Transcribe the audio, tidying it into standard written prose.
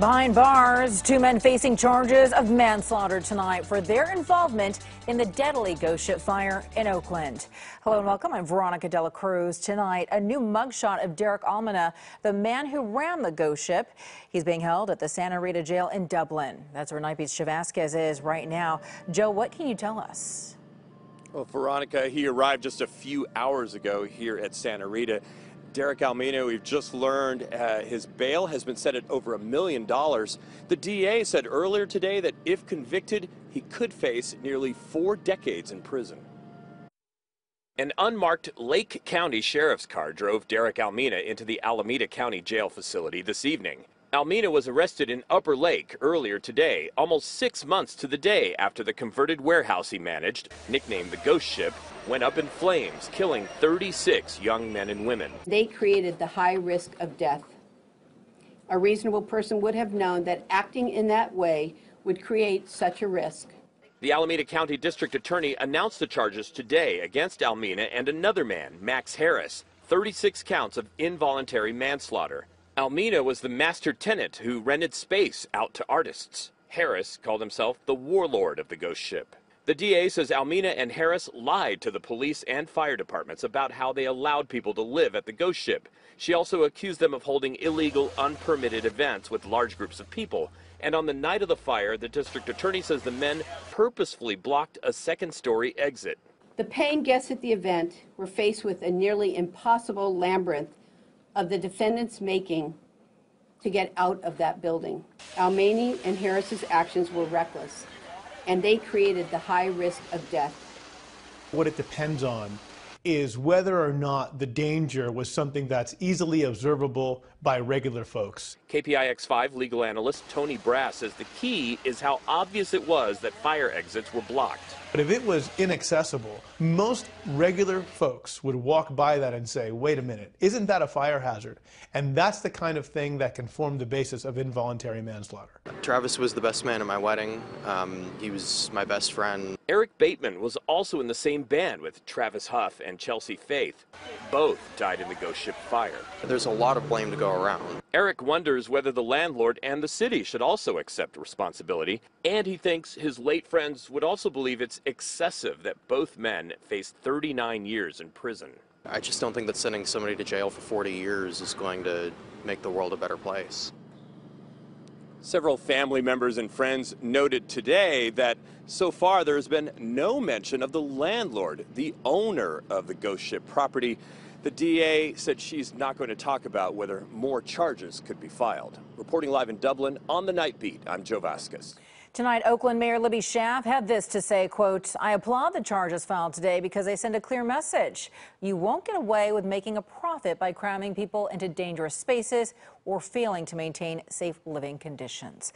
Behind bars, two men facing charges of manslaughter tonight for their involvement in the deadly ghost ship fire in Oakland. Hello and welcome. I'm Veronica Dela Cruz. Tonight, a new mugshot of Derek Almina, the man who ran the ghost ship. He's being held at the Santa Rita jail in Dublin. That's where Night Beat's Vazquez is right now. Joe, what can you tell us? Well, Veronica, he arrived just a few hours ago here at Santa Rita. Derek Almina, we've just learned his bail has been set at over $1 million. The DA said earlier today that if convicted, he could face nearly 4 decades in prison. An unmarked Lake County Sheriff's car drove Derek Almina into the Alameda County Jail facility this evening. Almina was arrested in Upper Lake earlier today, almost 6 months to the day after the converted warehouse he managed, nicknamed the Ghost Ship, went up in flames, killing 36 young men and women. They created the high risk of death. A reasonable person would have known that acting in that way would create such a risk. The Alameda County District Attorney announced the charges today against Almina and another man, Max Harris, 36 counts of involuntary manslaughter. Almina was the master tenant who rented space out to artists. Harris called himself the warlord of the ghost ship. The DA says Almina and Harris lied to the police and fire departments about how they allowed people to live at the ghost ship. She also accused them of holding illegal, unpermitted events with large groups of people. And on the night of the fire, the district attorney says the men purposefully blocked a second-story exit. The paying guests at the event were faced with a nearly impossible labyrinth of the defendants making to get out of that building. Almina and Harris's actions were reckless, and they created the high risk of death. What it depends on is whether or not the danger was something that's easily observable by regular folks. KPIX 5 legal analyst Tony Brass says the key is how obvious it was that fire exits were blocked. But if it was inaccessible, most regular folks would walk by that and say, wait a minute, isn't that a fire hazard? And that's the kind of thing that can form the basis of involuntary manslaughter. Travis was the best man at my wedding. He was my best friend. Eric Bateman was also in the same band with Travis Huff and Chelsea Faith. Both died in the ghost ship fire. There's a lot of blame to go around. Eric wonders whether the landlord and the city should also accept responsibility, and he thinks his late friends would also believe it's excessive that both men face 39 years in prison. I just don't think that sending somebody to jail for 40 years is going to make the world a better place. Several family members and friends noted today that so far there has been no mention of the landlord, the owner of the ghost ship property. The DA said she's not going to talk about whether more charges could be filed. Reporting live in Dublin on the Night Beat, I'm Joe Vazquez. Tonight, Oakland Mayor Libby Schaaf had this to say, quote, "I applaud the charges filed today because they send a clear message. You won't get away with making a profit by cramming people into dangerous spaces or failing to maintain safe living conditions."